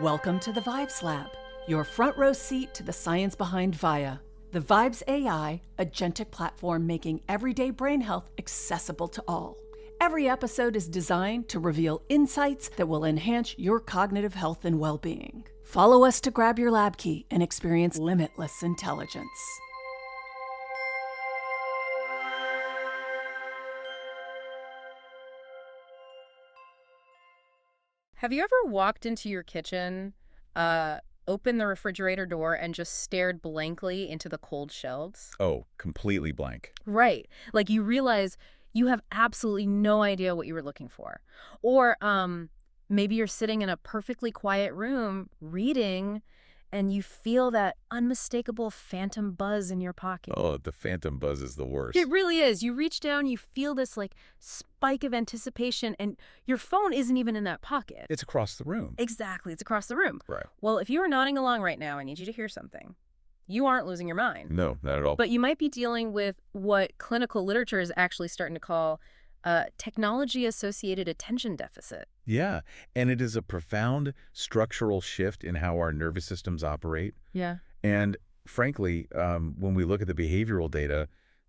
Welcome to the Vibes Lab, your front row seat to the science behind VIA, the Vibes AI agentic platform making everyday brain health accessible to all. Every episode is designed to reveal insights that will enhance your cognitive health and well-being. Follow us to grab your lab key and experience limitless intelligence. Have you ever walked into your kitchen, opened the refrigerator door, and just stared blankly into the cold shelves? Oh, completely blank. Right. Like you realize you have absolutely no idea what you were looking for. Or maybe you're sitting in a perfectly quiet room reading, and you feel that unmistakable phantom buzz in your pocket. Oh, the phantom buzz is the worst. It really is. You reach down, you feel this like spike of anticipation, and your phone isn't even in that pocket. It's across the room. Exactly. It's across the room. Right. Well, if you are nodding along right now, I need you to hear something. You aren't losing your mind. No, not at all. But you might be dealing with what clinical literature is actually starting to call technology-associated attention deficit. Yeah, and it is a profound structural shift in how our nervous systems operate. Yeah. And frankly, when we look at the behavioral data,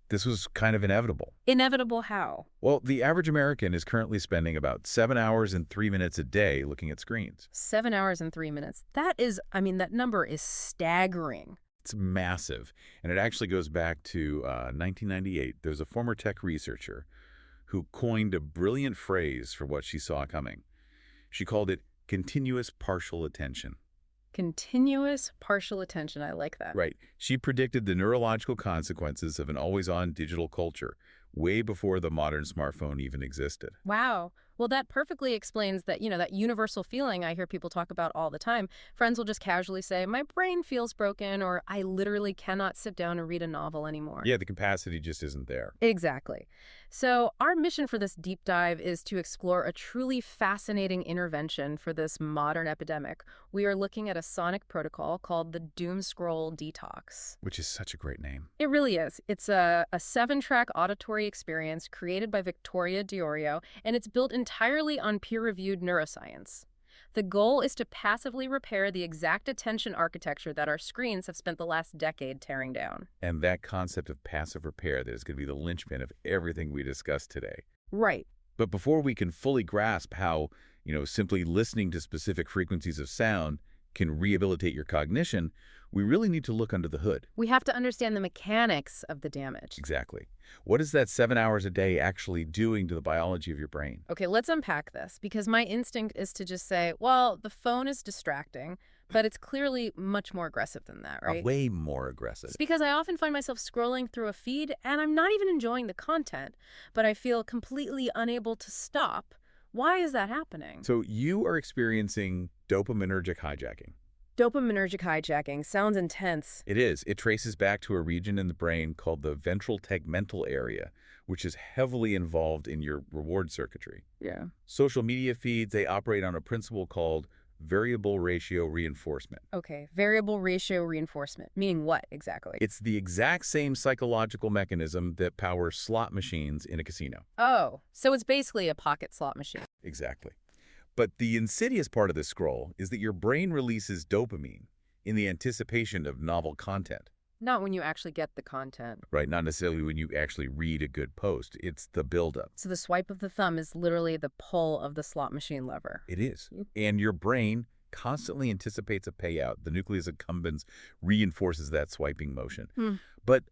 this was kind of inevitable. Inevitable how? Well, the average American is currently spending about 7 hours and 3 minutes a day looking at screens. 7 hours and 3 minutes. That is, that number is staggering. It's massive, and it actually goes back to 1998. There's a former tech researcher who coined a brilliant phrase for what she saw coming. She called it continuous partial attention. Continuous partial attention. I like that. Right. She predicted the neurological consequences of an always-on digital culture way before the modern smartphone even existed. Wow. Well, that perfectly explains that, that universal feeling I hear people talk about all the time. Friends will just casually say, my brain feels broken, or I literally cannot sit down and read a novel anymore. Yeah, the capacity just isn't there. Exactly. So our mission for this deep dive is to explore a truly fascinating intervention for this modern epidemic. We are looking at a sonic protocol called the Doom Scroll Detox. Which is such a great name. It really is. It's a 7-track auditory experience created by Victoria Diorio, and it's built entirely on peer-reviewed neuroscience. The goal is to passively repair the exact attention architecture that our screens have spent the last decade tearing down. And that concept of passive repair that is going to be the linchpin of everything we discuss today. Right. But before we can fully grasp how, simply listening to specific frequencies of sound can rehabilitate your cognition, we really need to look under the hood. We have to understand the mechanics of the damage. Exactly. What is that 7 hours a day actually doing to the biology of your brain? Okay, let's unpack this, because my instinct is to just say, well, the phone is distracting, but it's clearly much more aggressive than that, right? Way more aggressive. It's because I often find myself scrolling through a feed, and I'm not even enjoying the content, but I feel completely unable to stop. Why is that happening? So you are experiencing dopaminergic hijacking. Dopaminergic hijacking sounds intense. It is. It traces back to a region in the brain called the ventral tegmental area, which is heavily involved in your reward circuitry. Yeah. Social media feeds, they operate on a principle called variable ratio reinforcement. Okay, variable ratio reinforcement. Meaning what exactly? It's the exact same psychological mechanism that powers slot machines in a casino. Oh, so it's basically a pocket slot machine. Exactly. But the insidious part of this scroll is that your brain releases dopamine in the anticipation of novel content. Not when you actually get the content. Right, not necessarily when you actually read a good post. It's the buildup. So the swipe of the thumb is literally the pull of the slot machine lever. It is. And your brain constantly anticipates a payout. The nucleus accumbens reinforces that swiping motion. But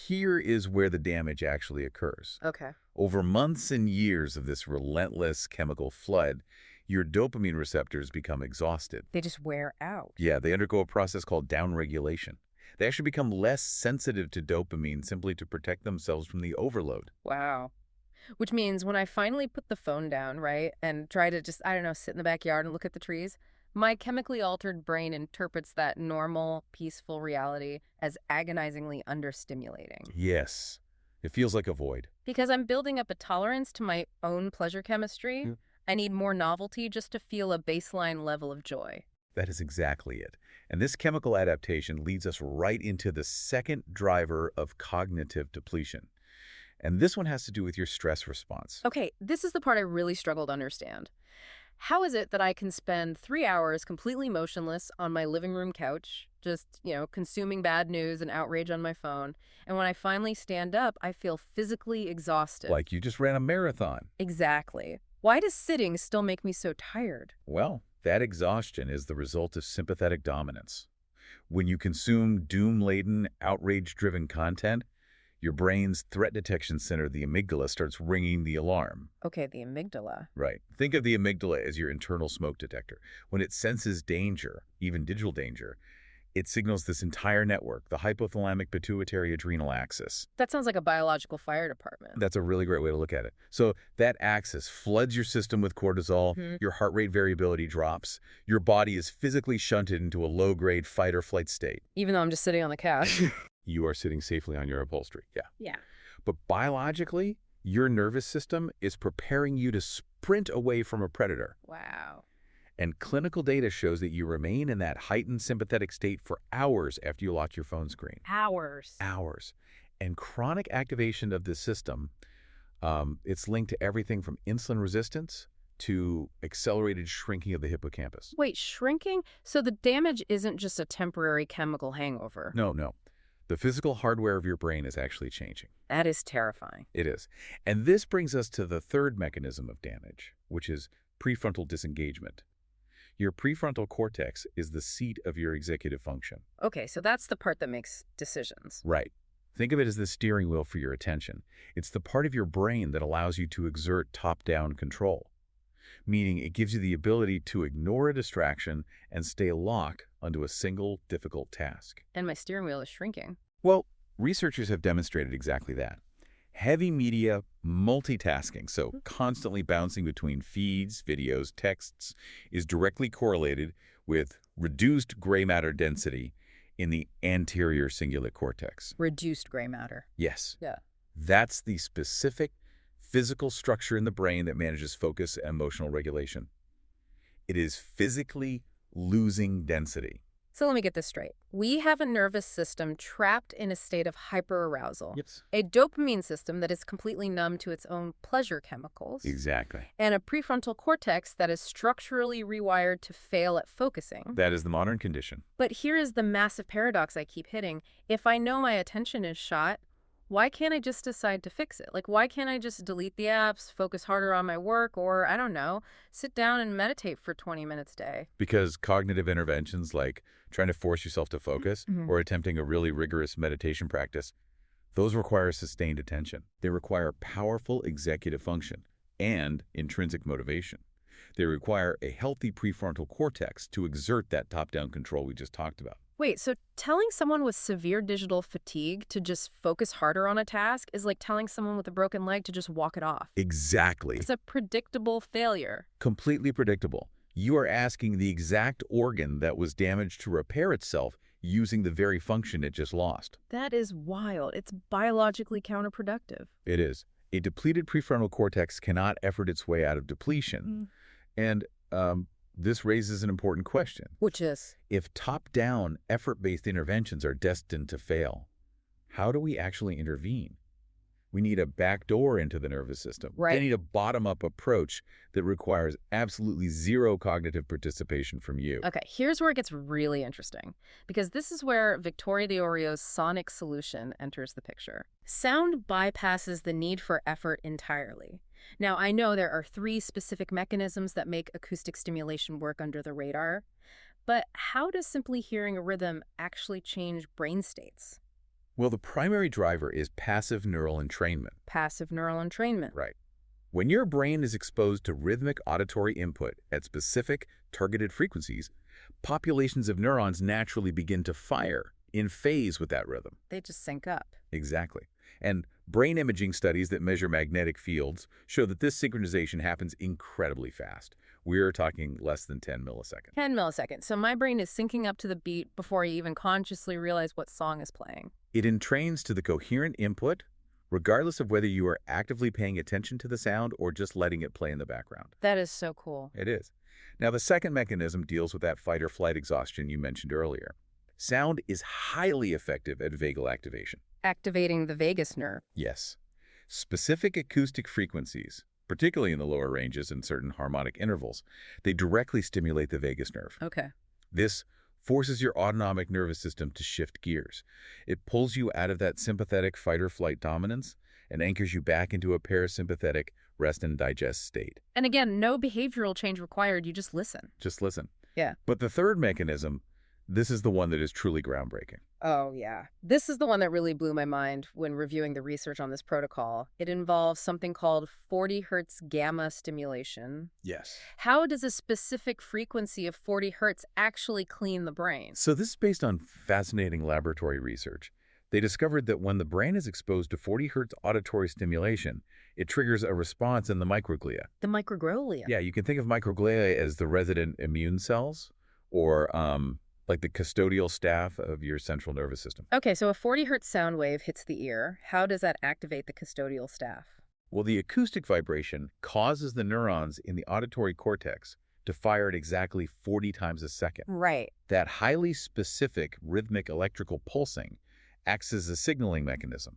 here is where the damage actually occurs. Okay. Over months and years of this relentless chemical flood, your dopamine receptors become exhausted. They just wear out. Yeah, they undergo a process called downregulation. They actually become less sensitive to dopamine simply to protect themselves from the overload. Wow. Which means when I finally put the phone down, right, and try to just, sit in the backyard and look at the trees, my chemically altered brain interprets that normal, peaceful reality as agonizingly understimulating. Yes. It feels like a void. Because I'm building up a tolerance to my own pleasure chemistry. I need more novelty just to feel a baseline level of joy. That is exactly it. And this chemical adaptation leads us right into the second driver of cognitive depletion. And this one has to do with your stress response. Okay, this is the part I really struggle to understand. How is it that I can spend 3 hours completely motionless on my living room couch, just, consuming bad news and outrage on my phone, and when I finally stand up, I feel physically exhausted? Like you just ran a marathon. Exactly. Why does sitting still make me so tired? Well, that exhaustion is the result of sympathetic dominance. When you consume doom-laden, outrage-driven content, your brain's threat detection center, the amygdala, starts ringing the alarm. Okay, the amygdala. Right. Think of the amygdala as your internal smoke detector. When it senses danger, even digital danger, it signals this entire network, the hypothalamic pituitary adrenal axis. That sounds like a biological fire department. That's a really great way to look at it. So that axis floods your system with cortisol, your heart rate variability drops, your body is physically shunted into a low-grade fight or flight state. Even though I'm just sitting on the couch. You are sitting safely on your upholstery, yeah. Yeah. But biologically, your nervous system is preparing you to sprint away from a predator. Wow. And clinical data shows that you remain in that heightened sympathetic state for hours after you lock your phone screen. Hours. Hours. And chronic activation of this system, it's linked to everything from insulin resistance to accelerated shrinking of the hippocampus. Wait, shrinking? So the damage isn't just a temporary chemical hangover? No. The physical hardware of your brain is actually changing. That is terrifying. It is. And this brings us to the third mechanism of damage, which is prefrontal disengagement. Your prefrontal cortex is the seat of your executive function. Okay, so that's the part that makes decisions. Right. Think of it as the steering wheel for your attention. It's the part of your brain that allows you to exert top-down control, meaning it gives you the ability to ignore a distraction and stay locked onto a single, difficult task. And my steering wheel is shrinking. Well, researchers have demonstrated exactly that. Heavy media multitasking, so constantly bouncing between feeds, videos, texts, is directly correlated with reduced gray matter density in the anterior cingulate cortex. Reduced gray matter. Yes. Yeah. That's the specific physical structure in the brain that manages focus and emotional regulation. It is physically losing density. So let me get this straight. We have a nervous system trapped in a state of hyperarousal. Yes. A dopamine system that is completely numb to its own pleasure chemicals. Exactly. And a prefrontal cortex that is structurally rewired to fail at focusing. That is the modern condition. But here is the massive paradox I keep hitting. If I know my attention is shot, why can't I just decide to fix it? Like, why can't I just delete the apps, focus harder on my work, or, I don't know, sit down and meditate for 20 minutes a day? Because cognitive interventions like trying to force yourself to focus or attempting a really rigorous meditation practice, those require sustained attention. They require powerful executive function and intrinsic motivation. They require a healthy prefrontal cortex to exert that top-down control we just talked about. Wait, so telling someone with severe digital fatigue to just focus harder on a task is like telling someone with a broken leg to just walk it off. Exactly. It's a predictable failure. Completely predictable. You are asking the exact organ that was damaged to repair itself using the very function it just lost. That is wild. It's biologically counterproductive. It is. A depleted prefrontal cortex cannot effort its way out of depletion. And this raises an important question. Which is? If top-down, effort-based interventions are destined to fail, how do we actually intervene? We need a backdoor into the nervous system. Right. They need a bottom-up approach that requires absolutely zero cognitive participation from you. Okay, here's where it gets really interesting, because this is where Victoria d'Orio's sonic solution enters the picture. Sound bypasses the need for effort entirely. Now, I know there are 3 specific mechanisms that make acoustic stimulation work under the radar, but how does simply hearing a rhythm actually change brain states? Well, the primary driver is passive neural entrainment. Passive neural entrainment. Right. When your brain is exposed to rhythmic auditory input at specific targeted frequencies, populations of neurons naturally begin to fire in phase with that rhythm. They just sync up. Exactly. And brain imaging studies that measure magnetic fields show that this synchronization happens incredibly fast. We're talking less than 10 milliseconds. 10 milliseconds. So my brain is syncing up to the beat before I even consciously realize what song is playing. It entrains to the coherent input, regardless of whether you are actively paying attention to the sound or just letting it play in the background. That is so cool. It is. Now, the second mechanism deals with that fight or flight exhaustion you mentioned earlier. Sound is highly effective at vagal activation. Activating the vagus nerve. Yes. Specific acoustic frequencies, particularly in the lower ranges and certain harmonic intervals. They directly stimulate the vagus nerve. Okay. This forces your autonomic nervous system to shift gears. It pulls you out of that sympathetic fight-or-flight dominance and anchors you back into a parasympathetic rest and digest state. And again, no behavioral change required. You just listen. Just listen. Yeah. But the third mechanism, this is the one that is truly groundbreaking. Oh, yeah. This is the one that really blew my mind when reviewing the research on this protocol. It involves something called 40 hertz gamma stimulation. Yes. How does a specific frequency of 40 hertz actually clean the brain? So this is based on fascinating laboratory research. They discovered that when the brain is exposed to 40 hertz auditory stimulation, it triggers a response in the microglia. The microglia. Yeah, you can think of microglia as the resident immune cells or like the custodial staff of your central nervous system. Okay, so a 40 hertz sound wave hits the ear. How does that activate the custodial staff? Well, the acoustic vibration causes the neurons in the auditory cortex to fire at exactly 40 times a second. Right. That highly specific rhythmic electrical pulsing acts as a signaling mechanism.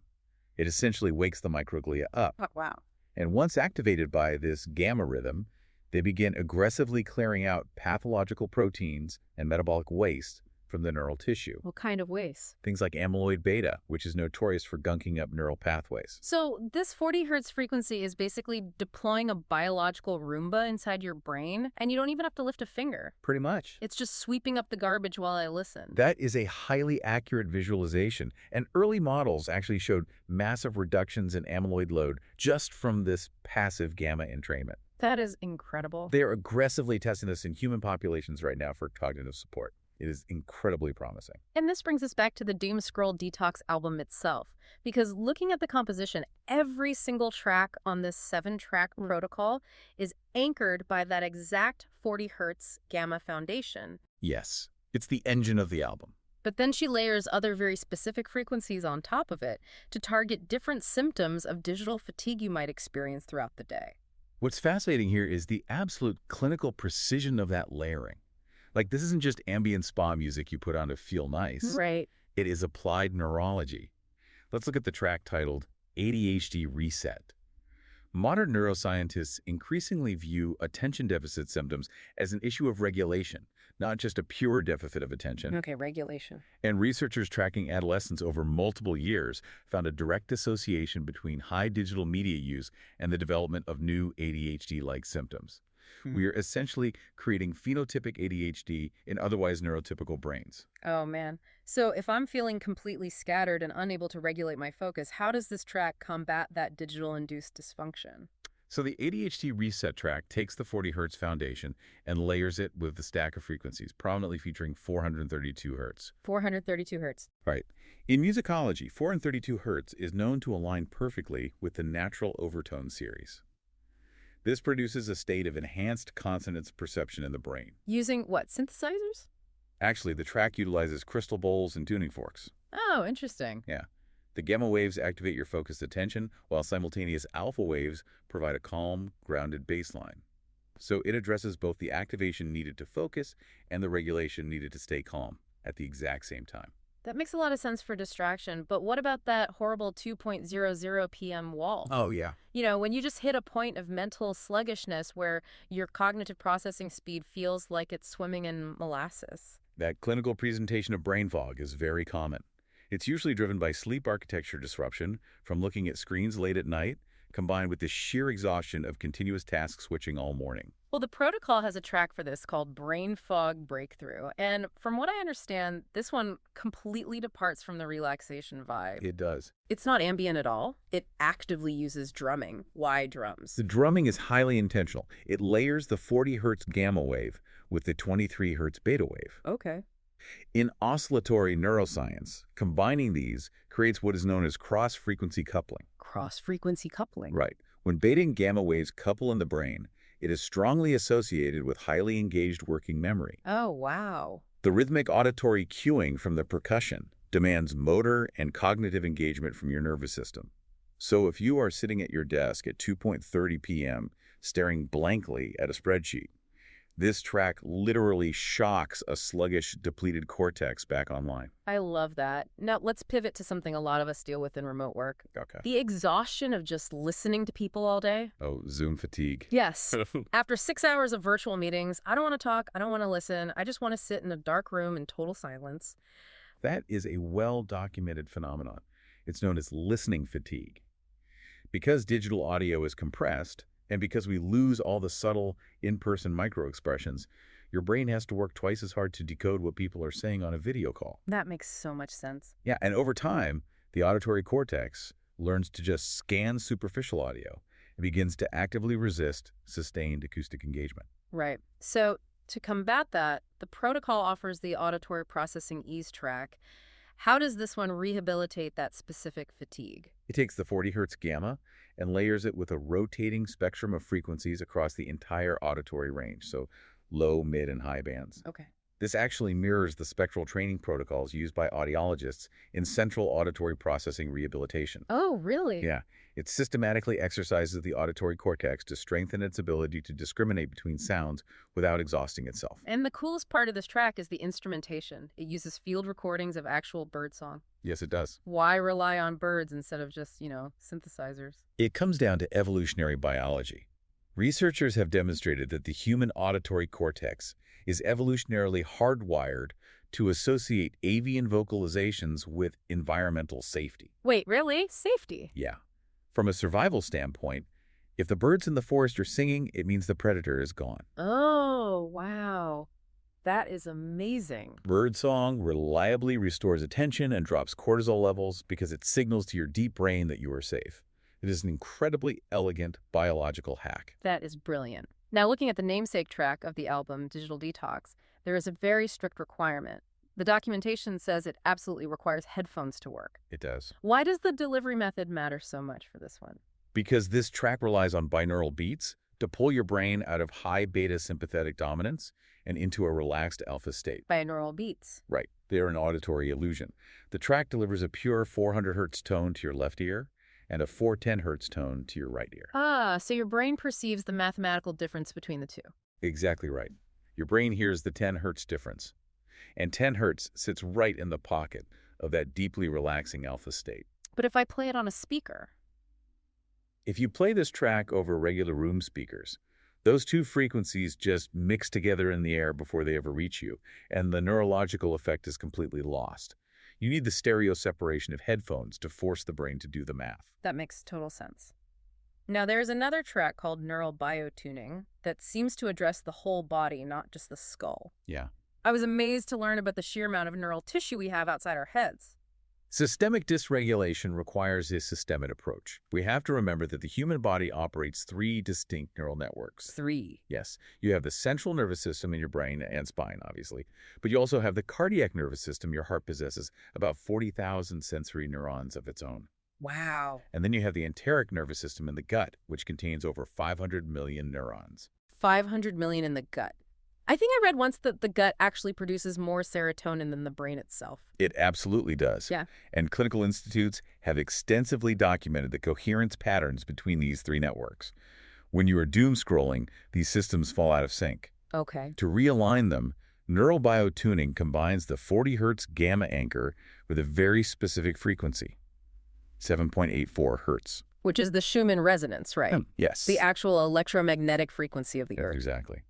It essentially wakes the microglia up. Oh, wow. And once activated by this gamma rhythm, they begin aggressively clearing out pathological proteins and metabolic waste from the neural tissue. What kind of waste? Things like amyloid beta, which is notorious for gunking up neural pathways. So this 40 hertz frequency is basically deploying a biological Roomba inside your brain, and you don't even have to lift a finger. Pretty much. It's just sweeping up the garbage while I listen. That is a highly accurate visualization, and early models actually showed massive reductions in amyloid load just from this passive gamma entrainment. That is incredible. They are aggressively testing this in human populations right now for cognitive support. It is incredibly promising. And this brings us back to the Doom Scroll Detox album itself, because looking at the composition, every single track on this 7-track protocol is anchored by that exact 40 hertz gamma foundation. Yes, it's the engine of the album. But then she layers other very specific frequencies on top of it to target different symptoms of digital fatigue you might experience throughout the day. What's fascinating here is the absolute clinical precision of that layering. Like, this isn't just ambient spa music you put on to feel nice. Right. It is applied neurology. Let's look at the track titled ADHD Reset. Modern neuroscientists increasingly view attention deficit symptoms as an issue of regulation, not just a pure deficit of attention. Okay, regulation. And researchers tracking adolescents over multiple years found a direct association between high digital media use and the development of new ADHD-like symptoms. We are essentially creating phenotypic ADHD in otherwise neurotypical brains. Oh, man. So if I'm feeling completely scattered and unable to regulate my focus, how does this track combat that digital-induced dysfunction? So the ADHD Reset track takes the 40 hertz foundation and layers it with the stack of frequencies, prominently featuring 432 hertz. 432 hertz. Right. In musicology, 432 hertz is known to align perfectly with the natural overtone series. This produces a state of enhanced consonance perception in the brain. Using what, synthesizers? Actually, the track utilizes crystal bowls and tuning forks. Oh, interesting. Yeah. The gamma waves activate your focused attention, while simultaneous alpha waves provide a calm, grounded baseline. So it addresses both the activation needed to focus and the regulation needed to stay calm at the exact same time. That makes a lot of sense for distraction, but what about that horrible 2.00 p.m. wall? Oh, yeah. You know, when you just hit a point of mental sluggishness where your cognitive processing speed feels like it's swimming in molasses. That clinical presentation of brain fog is very common. It's usually driven by sleep architecture disruption from looking at screens late at night, combined with the sheer exhaustion of continuous task switching all morning. Well, the protocol has a track for this called Brain Fog Breakthrough. And from what I understand, this one completely departs from the relaxation vibe. It does. It's not ambient at all. It actively uses drumming. Why drums? The drumming is highly intentional. It layers the 40 hertz gamma wave with the 23 hertz beta wave. Okay. In oscillatory neuroscience, combining these creates what is known as cross-frequency coupling. Cross-frequency coupling. Right. When beta and gamma waves couple in the brain, it is strongly associated with highly engaged working memory. Oh, wow. The rhythmic auditory cueing from the percussion demands motor and cognitive engagement from your nervous system. So if you are sitting at your desk at 2:30 p.m. staring blankly at a spreadsheet, This track literally shocks a sluggish, depleted cortex back online. I love that. Now, let's pivot to something a lot of us deal with in remote work. Okay. The exhaustion of just listening to people all day. Oh, Zoom fatigue. Yes. After 6 hours of virtual meetings, I don't want to talk, I don't want to listen, I just want to sit in a dark room in total silence. That is a well-documented phenomenon. It's known as listening fatigue. Because digital audio is compressed, and because we lose all the subtle in-person microexpressions, your brain has to work twice as hard to decode what people are saying on a video call. That makes so much sense. Yeah, and over time, the auditory cortex learns to just scan superficial audio and begins to actively resist sustained acoustic engagement. Right. So to combat that, the protocol offers the auditory processing ease track. How does this one rehabilitate that specific fatigue? It takes the 40 Hz gamma and layers it with a rotating spectrum of frequencies across the entire auditory range, so low, mid, and high bands. Okay. This actually mirrors the spectral training protocols used by audiologists in central auditory processing rehabilitation. Oh, really? Yeah, it systematically exercises the auditory cortex to strengthen its ability to discriminate between sounds without exhausting itself. And the coolest part of this track is the instrumentation. It uses field recordings of actual birdsong. Yes, it does. Why rely on birds instead of just, synthesizers? It comes down to evolutionary biology. Researchers have demonstrated that the human auditory cortex is evolutionarily hardwired to associate avian vocalizations with environmental safety. Wait, really? Safety? Yeah. From a survival standpoint, if the birds in the forest are singing, it means the predator is gone. Oh, wow. That is amazing. Birdsong reliably restores attention and drops cortisol levels because it signals to your deep brain that you are safe. It is an incredibly elegant biological hack. That is brilliant. Now, looking at the namesake track of the album, Digital Detox, there is a very strict requirement. The documentation says it absolutely requires headphones to work. It does. Why does the delivery method matter so much for this one? Because this track relies on binaural beats to pull your brain out of high beta sympathetic dominance and into a relaxed alpha state. Binaural beats. Right. They're an auditory illusion. The track delivers a pure 400 Hz tone to your left ear and a 410 Hz tone to your right ear. Ah, so your brain perceives the mathematical difference between the two. Exactly right. Your brain hears the 10 Hz difference. And 10 Hz sits right in the pocket of that deeply relaxing alpha state. But if I play it on a speaker? If you play this track over regular room speakers, those two frequencies just mix together in the air before they ever reach you, and the neurological effect is completely lost. You need the stereo separation of headphones to force the brain to do the math. That makes total sense. Now, there's another track called neural biotuning that seems to address the whole body, not just the skull. Yeah. I was amazed to learn about the sheer amount of neural tissue we have outside our heads. Systemic dysregulation requires a systemic approach. We have to remember that the human body operates 3 distinct neural networks. 3. Yes, you have the central nervous system in your brain and spine, obviously, but you also have the cardiac nervous system. Your heart possesses about 40,000 sensory neurons of its own. Wow. And then you have the enteric nervous system in the gut, which contains over 500 million neurons. 500 million in the gut. I think I read once that the gut actually produces more serotonin than the brain itself. It absolutely does. Yeah. And clinical institutes have extensively documented the coherence patterns between these 3 networks. When you are doom scrolling, these systems fall out of sync. Okay. To realign them, neural biotuning combines the 40 Hz gamma anchor with a very specific frequency, 7.84 Hz. Which is the Schumann resonance, right? Yes. The actual electromagnetic frequency of the Earth. Exactly.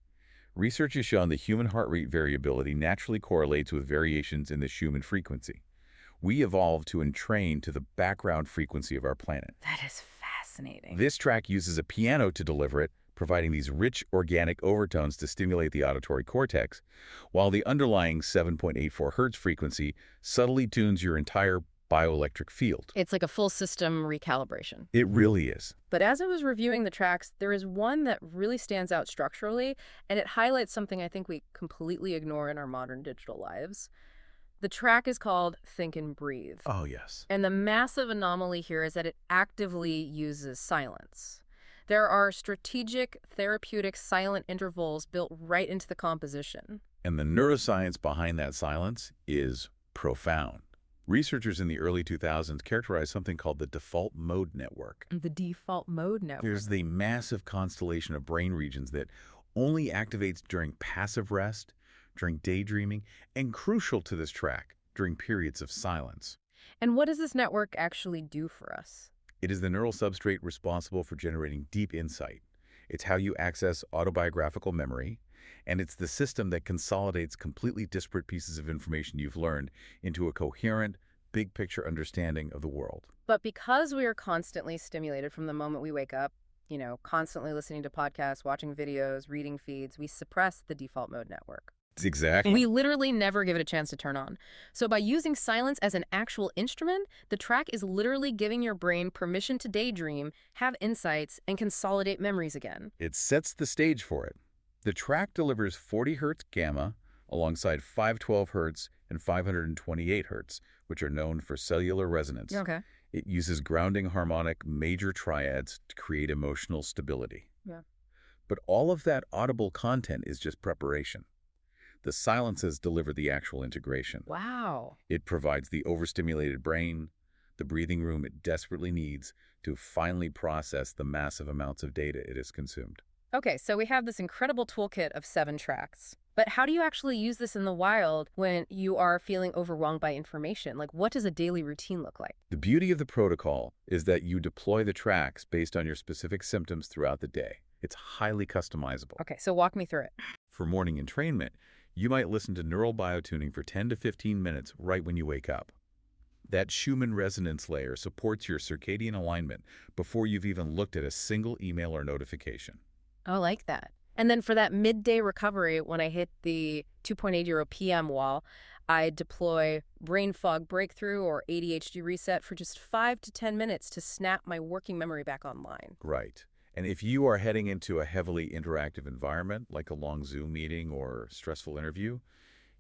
Research has shown the human heart rate variability naturally correlates with variations in the Schumann frequency. We evolved to entrain to the background frequency of our planet. That is fascinating. This track uses a piano to deliver it, providing these rich organic overtones to stimulate the auditory cortex, while the underlying 7.84 Hz frequency subtly tunes your entire bioelectric field. It's like a full system recalibration. It really is. But as I was reviewing the tracks, there is one that really stands out structurally, and it highlights something I think we completely ignore in our modern digital lives. The track is called Think and Breathe. Oh, yes. And the massive anomaly here is that it actively uses silence. There are strategic, therapeutic silent intervals built right into the composition. And the neuroscience behind that silence is profound. Researchers in the early 2000s characterized something called the default mode network. The default mode network. There's the massive constellation of brain regions that only activates during passive rest, during daydreaming, and crucial to this track, during periods of silence. And what does this network actually do for us? It is the neural substrate responsible for generating deep insight. It's how you access autobiographical memory, and it's the system that consolidates completely disparate pieces of information you've learned into a coherent, big-picture understanding of the world. But because we are constantly stimulated from the moment we wake up, constantly listening to podcasts, watching videos, reading feeds, we suppress the default mode network. Exactly. We literally never give it a chance to turn on. So by using silence as an actual instrument, the track is literally giving your brain permission to daydream, have insights, and consolidate memories again. It sets the stage for it. The track delivers 40 Hz gamma alongside 512 Hz and 528 Hz, which are known for cellular resonance. Okay. It uses grounding harmonic major triads to create emotional stability. Yeah. But all of that audible content is just preparation. The silences deliver the actual integration. Wow. It provides the overstimulated brain, the breathing room it desperately needs to finally process the massive amounts of data it has consumed. Okay, so we have this incredible toolkit of 7 tracks. But how do you actually use this in the wild when you are feeling overwhelmed by information? Like, what does a daily routine look like? The beauty of the protocol is that you deploy the tracks based on your specific symptoms throughout the day. It's highly customizable. Okay, so walk me through it. For morning entrainment, you might listen to neural biotuning for 10 to 15 minutes right when you wake up. That Schumann resonance layer supports your circadian alignment before you've even looked at a single email or notification. I like that. And then for that midday recovery, when I hit the 2.80 p.m. wall, I deploy brain fog breakthrough or ADHD reset for just 5 to 10 minutes to snap my working memory back online. Right. And if you are heading into a heavily interactive environment, like a long Zoom meeting or stressful interview,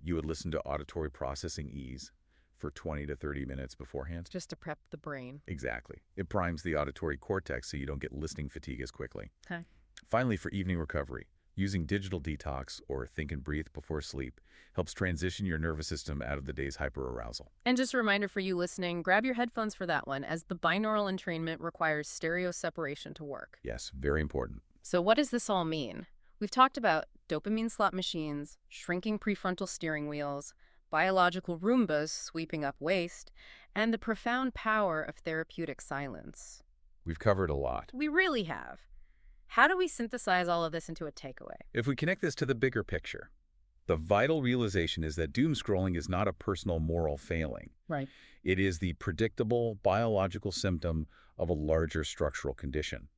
you would listen to auditory processing ease for 20 to 30 minutes beforehand. Just to prep the brain. Exactly. It primes the auditory cortex so you don't get listening fatigue as quickly. Okay. Finally, for evening recovery, using digital detox or think and breathe before sleep helps transition your nervous system out of the day's hyperarousal. And just a reminder for you listening, grab your headphones for that one, as the binaural entrainment requires stereo separation to work. Yes, very important. So what does this all mean? We've talked about dopamine slot machines, shrinking prefrontal steering wheels, biological Roombas sweeping up waste, and the profound power of therapeutic silence. We've covered a lot. We really have. How do we synthesize all of this into a takeaway? If we connect this to the bigger picture, the vital realization is that doom scrolling is not a personal moral failing. Right. It is the predictable biological symptom of a larger structural condition.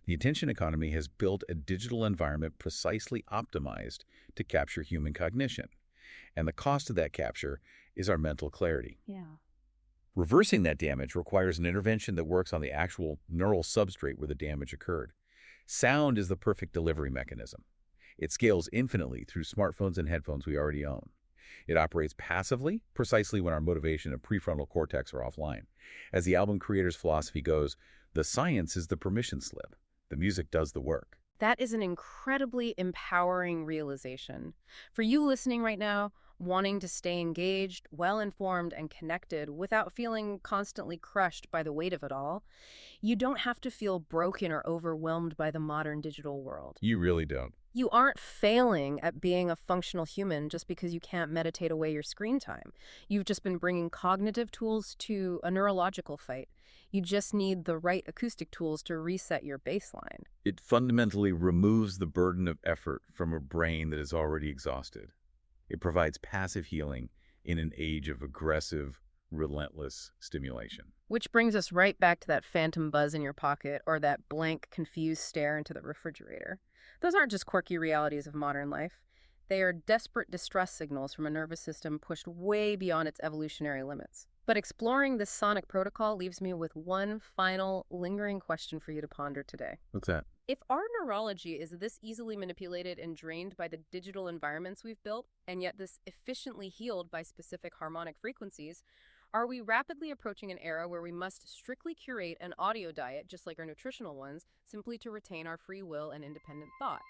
The attention economy has built a digital environment precisely optimized to capture human cognition. And the cost of that capture is our mental clarity. Yeah. Reversing that damage requires an intervention that works on the actual neural substrate where the damage occurred. Sound is the perfect delivery mechanism. It scales infinitely through smartphones and headphones we already own. It operates passively, precisely when our motivation and prefrontal cortex are offline. As the album creator's philosophy goes, the science is the permission slip. The music does the work. That is an incredibly empowering realization. For you listening right now, wanting to stay engaged, well-informed, and connected without feeling constantly crushed by the weight of it all, you don't have to feel broken or overwhelmed by the modern digital world. You really don't. You aren't failing at being a functional human just because you can't meditate away your screen time. You've just been bringing cognitive tools to a neurological fight. You just need the right acoustic tools to reset your baseline. It fundamentally removes the burden of effort from a brain that is already exhausted. It provides passive healing in an age of aggressive, relentless stimulation. Which brings us right back to that phantom buzz in your pocket or that blank, confused stare into the refrigerator. Those aren't just quirky realities of modern life. They are desperate distress signals from a nervous system pushed way beyond its evolutionary limits. But exploring this sonic protocol leaves me with one final, lingering question for you to ponder today. What's that? If our neurology is this easily manipulated and drained by the digital environments we've built, and yet this efficiently healed by specific harmonic frequencies, are we rapidly approaching an era where we must strictly curate an audio diet, just like our nutritional ones, simply to retain our free will and independent thought?